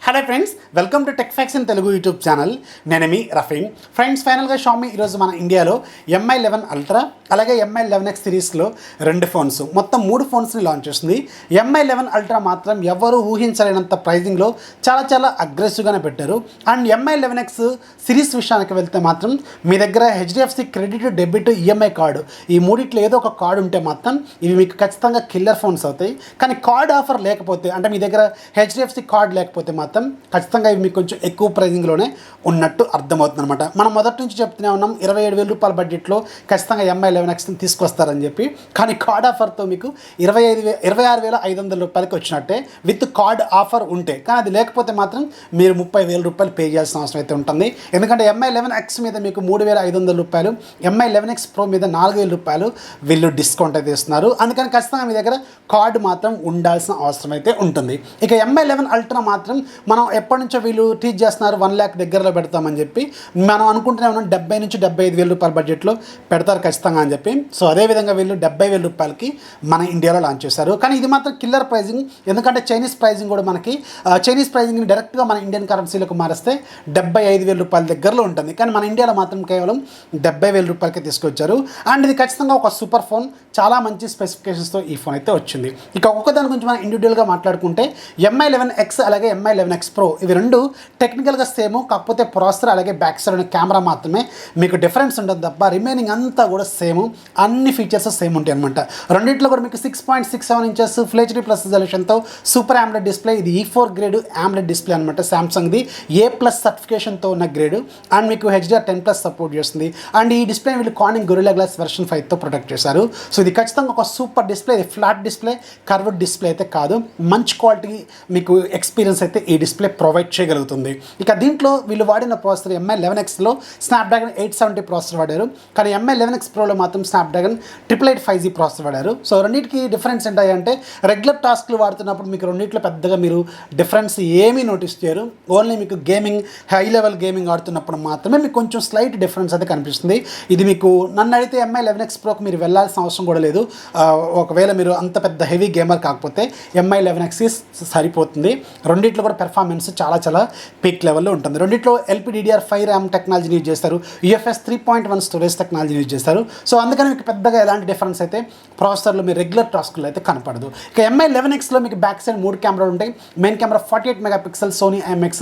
Hello friends, welcome to TechFox in Telugu YouTube channel. నేను మీ Rafi. Friends, ఫైనల్గా షామీ ఈరోజు మన ఇండియాలో MI11 అల్ట్రా అలాగే MI11X సిరీస్లో రెండు ఫోన్స్, మొత్తం 3 ఫోన్స్ని లాంచ్ చేస్తుంది. MI11 అల్ట్రా మాత్రం ఎవరు ఊహించలేనంత ప్రైజింగ్లో చాలా అగ్రెసివ్గానే పెట్టారు. అండ్ MI11X సిరీస్ విషయానికి వెళ్తే మాత్రం మీ దగ్గర HDFC credit, debit, EMI card, ఈ మూడిట్లో ఏదో ఒక కార్డు ఉంటే మాత్రం ఇవి మీకు ఖచ్చితంగా కిల్లర్ ఫోన్స్ అవుతాయి. కానీ కార్డ్ ఆఫర్ లేకపోతే, అంటే మీ దగ్గర HDFC కార్డు లేకపోతే మాత్రం ఖచ్చితంగా ఇవి మీకు కొంచెం ఎక్కువ ప్రైజింగ్లోనే ఉన్నట్టు అర్థమవుతుంది అనమాట. మనం మొదటి నుంచి చెప్తూనే ఉన్నాం 27,000 రూపాయల బడ్జెట్లో ఖచ్చితంగా MI11Xని తీసుకొస్తారని చెప్పి. కానీ కార్డ్ ఆఫర్తో మీకు 26,500 రూపాయలకి వచ్చినట్టే విత్ కార్డ్ ఆఫర్ ఉంటే. కానీ అది లేకపోతే మాత్రం మీరు 30,000 రూపాయలు పే చేయాల్సిన అవసరం అయితే ఉంటుంది. ఎందుకంటే MI11X మీద మీకు 3,500 రూపాయలు, MI11X Pro మీద 4,000 రూపాయలు వీళ్ళు డిస్కౌంట్ అయితే ఇస్తున్నారు. అందుకని ఖచ్చితంగా మీ దగ్గర కార్డు మాత్రం ఉండాల్సిన అవసరం అయితే ఉంటుంది. ఇక MI11 అల్ట్రా మాత్రం మనం ఎప్పటి నుంచో వీళ్ళు టీచ్ చేస్తున్నారు 1 lakh దగ్గరలో పెడతామని చెప్పి. మనం అనుకుంటూనే ఉన్నాం 70,000 నుంచి 75,000 రూపాయల బడ్జెట్లో పెడతారు ఖచ్చితంగా అని చెప్పి. సో అదేవిధంగా వీళ్ళు 70,000 రూపాయలకి మన ఇండియాలో లాంచ్ చేశారు. కానీ ఇది మాత్రం కిల్లర్ ప్రైజింగ్. ఎందుకంటే చైనీస్ ప్రైజింగ్ కూడా మనకి చైనీస్ ప్రైజింగ్ని డైరెక్ట్గా మన ఇండియన్ కరెన్సీలోకి మారిస్తే 75,000 రూపాయల దగ్గరలో ఉంటుంది. కానీ మన ఇండియాలో మాత్రం కేవలం 70,000 రూపాయలకి తీసుకొచ్చారు. అండ్ ఇది ఖచ్చితంగా ఒక సూపర్ ఫోన్, చాలా మంచి స్పెసిఫికేషన్స్తో ఈ ఫోన్ అయితే వచ్చింది. ఇక ఒక్కొక్క దాని గురించి మనం ఇండివిజువల్గా మాట్లాడుకుంటే MI11X అలాగే MI11X Pro ఇవి రెండు టెక్నికల్గా సేమ్, కాకపోతే ప్రాసెసర్ అలాగే బ్యాక్ సైడ్ కెమెరా మాత్రమే మీకు డిఫరెన్స్ ఉంటుంది తప్ప రిమైనింగ్ అంతా కూడా సేమ్, అన్ని ఫీచర్స్ సేమ్ ఉంటాయి అనమాట. రెండింటిలో కూడా మీకు 6.67 ఇంచెస్ ఫుల్ HD ప్లస్ రిజల్యూషన్తో సూపర్ AMOLED డిస్ప్లే. ఇది E4 గ్రేడ్ AMOLED డిస్ప్లే అనమాట. శాంసంగ్ది A+ సర్టిఫికేషన్తో ఉన్న గ్రేడ్. అండ్ మీకు HDR10+ సపోర్ట్ చేస్తుంది. అండ్ ఈ డిస్ప్లే వీళ్ళు కార్నింగ్ గొరిల్లా గ్లాస్ వెర్షన్ 5తో ప్రొటెక్ట్ చేశారు. సో ఇది ఖచ్చితంగా ఒక సూపర్ డిస్ప్లే. ఇది ఫ్లాట్ డిస్ప్లే, కర్వ్డ్ డిస్ప్లే అయితే కాదు. మంచి క్వాలిటీ మీకు ఎక్స్పీరియన్స్ అయితే ఈ డిస్ప్లే ప్రొవైడ్ చేయగలుగుతుంది. ఇక దీంట్లో వీళ్ళు వాడిన ప్రాసెసర్ MI11Xలో స్నాప్డ్రాగన్ 870 ప్రాసెసర్ వాడారు. కానీ MI11X Proలో మాత్రం స్నాప్డ్రాగన్ 888 5G ప్రాసెసర్ వాడారు. సో రెండింటికి డిఫరెన్స్ ఏంటంటే రెగ్యులర్ టాస్క్లు వాడుతున్నప్పుడు మీకు రెండింటిలో పెద్దగా మీరు డిఫరెన్స్ ఏమీ నోటీస్ చేయరు. ఓన్లీ మీకు గేమింగ్, హై లెవెల్ గేమింగ్ ఆడుతున్నప్పుడు మాత్రమే మీకు కొంచెం స్లైట్ డిఫరెన్స్ అయితే కనిపిస్తుంది. ఇది మీకు నన్ను అడిగితే MI11X Proకి మీరు వెళ్ళాల్సిన అవసరం కూడా లేదు. ఒకవేళ మీరు అంత పెద్ద హెవీ గేమర్ కాకపోతే MI11X సరిపోతుంది. రెండింటిలో కూడా పెర్ఫార్మెన్స్ చాలా పీక్ లెవెల్లో ఉంటుంది. రెండింటిలో LPDDR5 RAM టెక్నాలజీని యూజ్ చేస్తారు, UFS 3.1 స్టోరేజ్ టెక్నాలజీని యూజ్ చేస్తారు. సో అందుకని మీకు పెద్దగా ఎలాంటి డిఫరెన్స్ అయితే ప్రాసెసర్లో మీరు రెగ్యులర్ టాస్క్లో అయితే కనపడదు. ఇక MI11Xలో మీకు బ్యాక్ సైడ్ 3 కెమెరాలు ఉంటాయి. Main camera 48 megapixel Sony IMX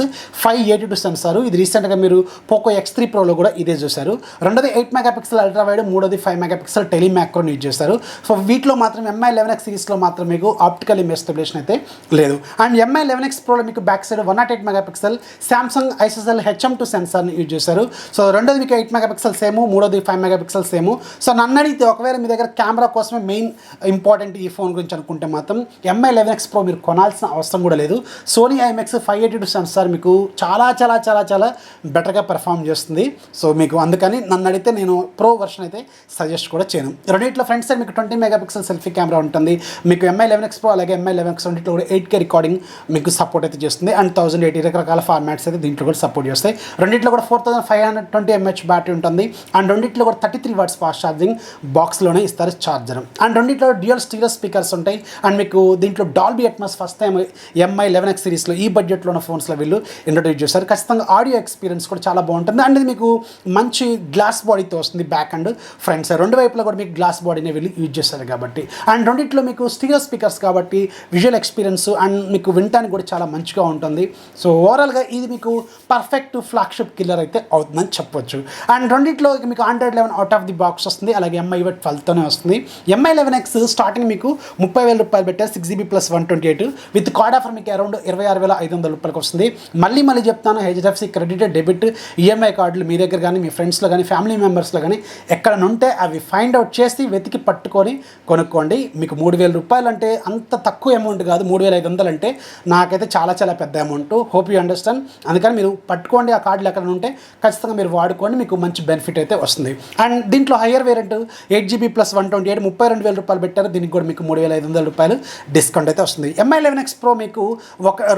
582 sensor. ఇది రీసెంట్గా మీరు పోకో X3 Proలో కూడా ఇదే చూశారు. రెండోది 8 మెగాపిక్సెల్ అల్ట్రా వైడ్, మూడోది 5 మెగాపిక్సెల్ టెలిమాక్రోని యూజ్ చేస్తారు. సో వీటిలో మాత్రం MI11X సిరీస్లో మాత్రం మీకు ఆప్టికల్ ఇమేజ్ స్టెబిలేషన్ అయితే లేదు. అండ్ MI11X Proలో మీకు back side 108 megapixel Samsung ISSL HM2 సెన్సార్ని యూజ్ చేశారు. సో రెండోది మీకు 8 మెగాపిక్సెల్ సేము, మూడోది 5 మెగాపిక్సెల్ సేము. సో నన్ను అడిగితే ఒకవేళ మీ దగ్గర కెమెరా కోసమే మెయిన్ ఇంపార్టెంట్ ఈ ఫోన్ గురించి అనుకుంటే మాత్రం MI11X Pro మీరు కొనాల్సిన అవసరం కూడా లేదు. సోనీ IMX 582 సెన్సార్ మీకు చాలా బెటర్గా పెర్ఫామ్ చేస్తుంది. సో మీకు అందుకని నన్ను అడిగితే నేను ప్రో వర్షన్ అయితే సజెస్ట్ కూడా చేయను. రెండింటిలో ఫ్రంట్ సైడ్ మీకు 20 మెగాపిక్సెల్ సెల్ఫీ కెమెరా ఉంటుంది. మీకు MI11X Pro అలాగే MI11X రెండింటిలో కూడా 8K రికార్డింగ్ మీకు సపోర్ట్ అయితే చేస్తుంది. అండ్ 1080 రకరకాల ఫార్మాట్స్ అయితే దీంట్లో కూడా సపోర్ట్ చేస్తాయి. రెండింటిలో కూడా 4520 mAh బ్యాటరీ ఉంటుంది. అండ్ రెండింటిలో కూడా 33 watts ఫాస్ట్ ఛార్జింగ్ బాక్స్లోనే ఇస్తారు ఛార్జర్. అండ్ రెండింటిలో డ్యూయల్ స్టీరియో స్పీకర్స్ ఉంటాయి. అండ్ మీకు దీంట్లో Dolby Atmos first time MI11X సిరీస్లో ఈ బడ్జెట్లో ఉన్న ఫోన్స్లో వీళ్ళు ఇంట్రొడ్యూస్ చేస్తారు. ఖచ్చితంగా ఆడియో ఎక్స్పీరియన్స్ కూడా చాలా బాగుంటుంది. అండ్ ఇది మీకు మంచి గ్లాస్ బాడీతో వస్తుంది. బ్యాక్ అండ్ ఫ్రంట్ సైడ్ రెండు వైపులా కూడా మీకు గ్లాస్ బాడీనే వీళ్ళు యూజ్ చేస్తారు కాబట్టి. అండ్ రెండింటిలో మీకు స్టీరియో స్పీకర్స్ కాబట్టి విజువల్ ఎక్స్పీరియన్స్ అండ్ మీకు వినటానికి కూడా చాలా మంచిగా ఉంటుంది. సో ఓవరాల్గా ఇది మీకు పర్ఫెక్ట్ ఫ్లాగ్షిప్ కిల్లర్ అయితే అవుతుందని చెప్పొచ్చు. అండ్ రెండింటిలో మీకు Android 11 out of the box వస్తుంది. అలాగే MI 12తోనే వస్తుంది. MI11X స్టార్టింగ్ మీకు 30,000 రూపాయలు పెట్టారు, 6GB plus 128 with card offer మీకు అరౌండ్ 26,500 రూపాయలకి వస్తుంది. మళ్ళీ చెప్తాను, HDFC క్రెడిట్, డెబిట్, EMI కార్డులు మీ దగ్గర కానీ మీ ఫ్రెండ్స్లో కానీ ఫ్యామిలీ మెంబర్స్లో కానీ ఎక్కడ ఉంటే అవి ఫైండ్ అవుట్ చేసి వెతికి పట్టుకొని కొనుక్కోండి. మీకు 3,000 రూపాయలు అంటే అంత తక్కువ అమౌంట్ కాదు. 3,500 అంటే నాకైతే చాలా పెద్ద అమౌంట్. Hope you understand. అందుకని మీరు పట్టుకోండి, ఆ కార్డులు ఎక్కడ ఉంటే ఖచ్చితంగా మీరు వాడుకోండి, మీకు మంచి బెనిఫిట్ అయితే వస్తుంది. అండ్ దీంట్లో హయ్యర్ వేరియంట్ 8GB ప్లస్ 128 32,000 రూపాయలు పెట్టారు. దీనికి కూడా మీకు 3,500 రూపాయలు డిస్కౌంట్ అయితే వస్తుంది. MI11X Pro మీకు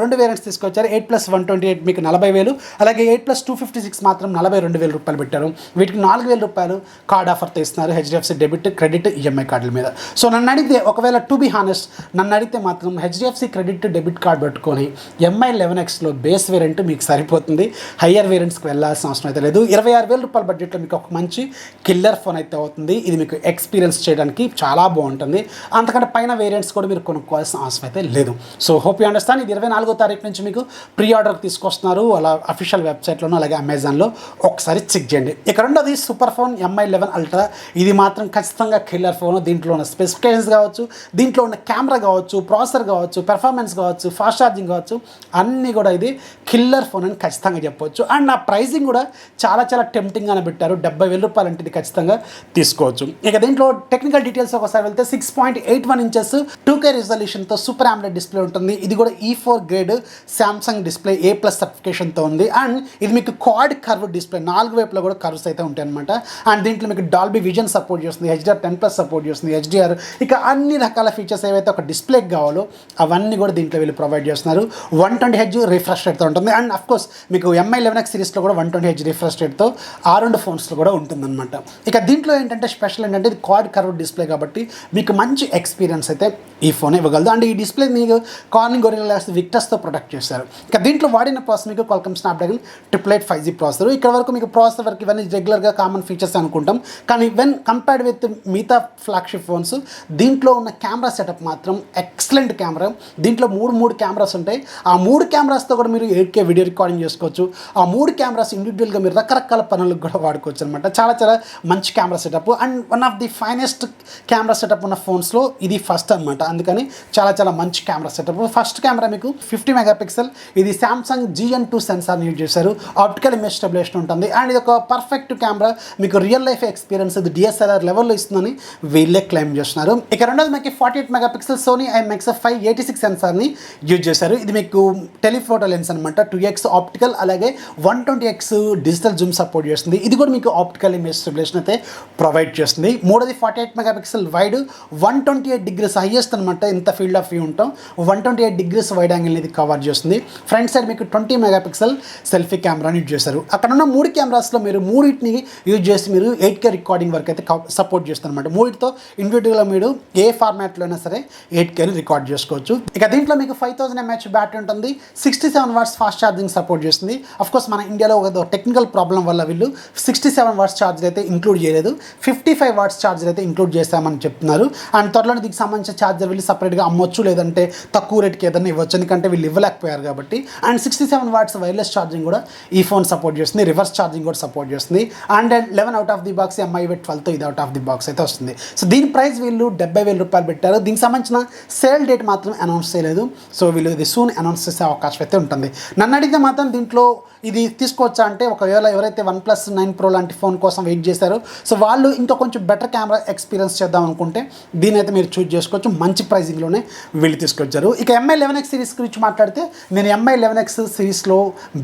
రెండు వేరియంట్స్ తీసుకొచ్చారు. 8+128 మీకు 40,000, అలాగే 8+256 మాత్రం 42,000 రూపాయలు పెట్టారు. వీటికి 4,000 రూపాయలు కార్డ్ ఆఫర్తో ఇస్తున్నారు HDFC డెబిట్, క్రెడిట్, EMI కార్డుల మీద. సో నన్ను అడిగితే ఒకవేళ టు బి హానెస్ట్ నన్ను అడిగితే మాత్రం HDFC క్రెడిట్ డెబిట్ కార్డ్ పెట్టుకొని MI11Xలో బేస్ వేరియంట్ మీకు సరిపోతుంది. హయ్యర్ వేరియంట్స్కి వెళ్ళాల్సిన అవసరం అయితే లేదు. 26,000 రూపాయల బడ్జెట్లో మీకు ఒక మంచి కిల్లర్ ఫోన్ అయితే అవుతుంది. ఇది మీకు ఎక్స్పీరియన్స్ చేయడానికి చాలా బాగుంటుంది. అంతకంటే పైన వేరియంట్స్ కూడా మీరు కొనుక్కోవాల్సిన అవసరం అయితే లేదు. So hope you understand. ఇది 24వ తారీఖు నుంచి మీకు ప్రీ ఆర్డర్కి తీసుకొస్తున్నారు. అలా అఫీషియల్ వెబ్సైట్లోనూ అలాగే అమెజాన్లో ఒకసారి చెక్ చేయండి. ఇక రెండోది సూపర్ ఫోన్ MI11 అల్ట్రా. ఇది మాత్రం ఖచ్చితంగా కిల్లర్ ఫోన్. దీంట్లో ఉన్న స్పెసిఫికేషన్స్ కావచ్చు, దీంట్లో ఉన్న కెమెరా కావచ్చు, ప్రాసెసర్ కావచ్చు, పెర్ఫార్మెన్స్ కావచ్చు, ఫాస్ట్ ఛార్జింగ్ కావచ్చు, అన్నీ కూడా ఇది కిల్లర్ ఫోన్ అని ఖచ్చితంగా చెప్పవచ్చు. అండ్ నా ప్రైసింగ్ కూడా చాలా చాలా టెంప్టింగ్గానే పెట్టారు. 70,000 రూపాయలు అంటే ఇది ఖచ్చితంగా తీసుకోవచ్చు. ఇక దీంట్లో టెక్నికల్ డీటెయిల్స్ ఒకసారి వెళ్తే 6.81 ఇంచెస్ 2K రిజల్యూషన్తో సూపర్ AMOLED డిస్ప్లే ఉంటుంది. ఇది కూడా E4 grade Samsung display A+ సర్టిఫికేషన్తో ఉంది. అండ్ ఇది మీకు క్వాడ్ కర్వ్ డిస్ప్లే, 4 వైపులో కూడా కర్వ్స్ అయితే ఉంటాయి అనమాట. అండ్ దీంట్లో మీకు డాల్బీ విజన్ సపోర్ట్ చేస్తుంది, HDR10+ సపోర్ట్ చేస్తుంది, HDR, ఇక అన్ని రకాల ఫీచర్స్ ఏవైతే ఒక డిస్ప్లేకి కావాలో అవన్నీ కూడా దీంట్లో వీళ్ళు ప్రొవైడ్ చేస్తున్నారు. 120Hz రిఫ్రెష్ రేట్తో ఉంటుంది. అండ్ అఫ్కోర్స్ మీకు MI11X సిరీస్లో కూడా 120Hz రిఫ్రెష్ రేట్తో ఆ రెండు ఫోన్స్లో కూడా ఉంటుందన్నమాట. ఇక దీంట్లో ఏంటంటే స్పెషల్ ఏంటంటే ఇది క్వాడ్ కర్వ్ డిస్ప్లే కాబట్టి మీకు మంచి ఎక్స్పీరియన్స్ అయితే ఈ ఫోన్ ఇవ్వగలదు. అండ్ ఈ డిస్ప్లే మీకు కార్నింగ్ గొరిల్లా గ్లాస్ విక్టర్స్తో ప్రొటెక్ట్ చేశారు. ఇక దీంట్లో వాడిన ప్రాసెసర్ మీకు Qualcomm Snapdragon 888 5G ప్రాసెసర్. ఇక్కడ వరకు మీకు ప్రాసెసర్ వరకు ఇవన్నీ రెగ్యులర్గా కామన్ ఫీచర్స్ అనుకుంటాం. కానీ వెన్ కంపేర్డ్ విత్ మిగతా ఫ్లాగ్షిప్ ఫోన్స్ దీంట్లో ఉన్న కెమెరా సెటప్ మాత్రం ఎక్సలెంట్ కెమెరా. దీంట్లో మూడు కెమెరాస్ ఉంటాయి. ఆ 3 కెమెరాస్తో కూడా మీరు 8K వీడియో రికార్డింగ్ చేసుకోవచ్చు. ఆ 3 కెమెరాస్ ఇండివిజువల్గా మీరు రకరకాల పనులకు కూడా వాడుకోవచ్చు అనమాట. చాలా చాలా మంచి camera setup. And one of the finest camera setup ఉన్న ఫోన్స్లో ఇది ఫస్ట్ అనమాట. అందుకని చాలా చాలా మంచి కెమెరా సెటప్. ఫస్ట్ కెమెరా మీకు 50 మెగాపిక్సెల్. ఇది సామ్సంగ్ GN2 సెన్సార్ని యూజ్ చేశారు. ఆప్టికల్ ఇమేజ్ స్టెబిలైజేషన్ ఉంటుంది. అండ్ ఇది ఒక పర్ఫెక్ట్ కెమెరా, మీకు రియల్ లైఫ్ ఎక్స్పీరియన్స్ ఇది DSLR లెవెల్లో ఇస్తుందని వీళ్ళే క్లెయిమ్ చేస్తున్నారు. ఇక రెండోది మీకు 48 మెగాపిక్సెల్ సోనీ IMX586 సెన్సార్ని యూజ్ చేశారు. ఇది మీకు టెలిఫోటో లెన్స్ అనమాట. 2x ఆప్టికల్ అలాగే 120x డిజిటల్ జూమ్ సపోర్ట్ చేస్తుంది. ఇది కూడా మీకు ఆప్టికల్ ఇమేజ్ స్టెబిలైజేషన్ అయితే ప్రొవైడ్ చేస్తుంది. మూడోది 48 మెగాపిక్సెల్ వైడ్, 128 degrees హైయెస్ట్ అనమాట. ఇంత ఫీల్డ్ ఆఫ్ వ్యూ ఉంటాం, 128 degrees వైడ్ యాంగిల్ ఇది కవర్ చేస్తుంది. ఫ్రంట్ సైడ్ మీకు 20 మెగాపిక్సెల్ సెల్ఫీ కెమెరాని యూజ్ చేశారు. అక్కడ ఉన్న 3 కెమెరాస్లో మీరు 3టిని యూజ్ చేసి మీరు 8K రికార్డింగ్ వరకు అయితే సపోర్ట్ చేస్తారు అనమాట. 3టితో ఇండివిజువల్గా మీరు ఏ ఫార్మాట్లో అయినా సరే 8Kని రికార్డ్ చేసుకోవచ్చు. ఇక దీంట్లో మీకు 5000 mAh బ్యాటరీ ఉంటుంది. 67 watts ఫాస్ట్ ఛార్జింగ్ సపోర్ట్ చేస్తుంది. అఫ్కోర్స్ మన ఇండియాలో ఒక టెక్నికల్ ప్రాబ్లం వల్ల వీళ్ళు 67 watts ఛార్జర్ అయితే ఇంక్లూడ్ చేయలేదు, 55 watts ఛార్జర్ అయితే ఇంక్లూడ్ చేస్తామని చెప్తున్నారు. అండ్ త్వరలోనే దీనికి సంబంధించిన ఛార్జర్ వీళ్ళు సపరేట్గా అమ్మొచ్చు, లేదంటే తక్కువ రేట్కి ఏదైనా ఇవ్వచ్చు, ఎందుకంటే వీళ్ళు ఇవ్వలేకపోయారు కాబట్టి. అండ్ 67 watts వైర్లెస్ ఛార్జింగ్ కూడా ఈ ఫోన్ సపోర్ట్ చేస్తుంది. రివర్స్ ఛార్జింగ్ కూడా సపోర్ట్ చేస్తుంది. And 11 out of the box, MI12తో ఇది అవుట్ ఆఫ్ ది బాక్స్ అయితే వస్తుంది. సో దీని ప్రైస్ వీళ్ళు 70,000 రూపాయలు పెట్టారు. దీనికి సంబంధించిన సేల్ డేట్ మాత్రం అనౌన్స్ చేయలేదు. సో వీళ్ళు ఇది సూన్ అనౌన్స్ చేసే అవకాశం అయితే ఉంటుంది. నన్ను అడిగితే మాత్రం దీంట్లో ఇది తీసుకోవచ్చా అంటే, ఒకవేళ ఎవరైతే OnePlus 9 Pro లాంటి ఫోన్ కోసం వెయిట్ చేశారో సో వాళ్ళు ఇంకా కొంచెం బెటర్ కెమెరా ఎక్స్పీరియన్స్ చేద్దాం అనుకుంటే దీని అయితే మీరు చూస్ చేసుకోవచ్చు. మంచి ప్రైజింగ్లోనే వీళ్ళు తీసుకొచ్చారు. ఇక MI11X సిరీస్ గురించి మాట్లాడితే నేను MI11X సిరీస్లో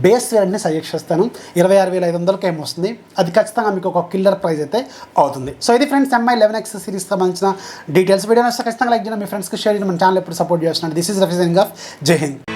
బేస్ వేరియంట్ని సజెస్ట్ చేస్తాను. 26,500కి ఏమొస్తుంది. అది ఖచ్చితంగా మీకు ఒక కిల్లర్ ప్రైస్ అయితే అవుతుంది. సో ఇది ఫ్రెండ్స్ MI11X సిరీస్ సంబంధించిన డీటెయిల్స్. వీడియో ఖచ్చితంగా లైక్ చేయండి, మీ ఫ్రెండ్స్కి షేర్ చేయండి. మన ఛానల్ ఎప్పుడు సపోర్ట్ చేస్తున్నాను. This is Rafi signing off. జై హింద్.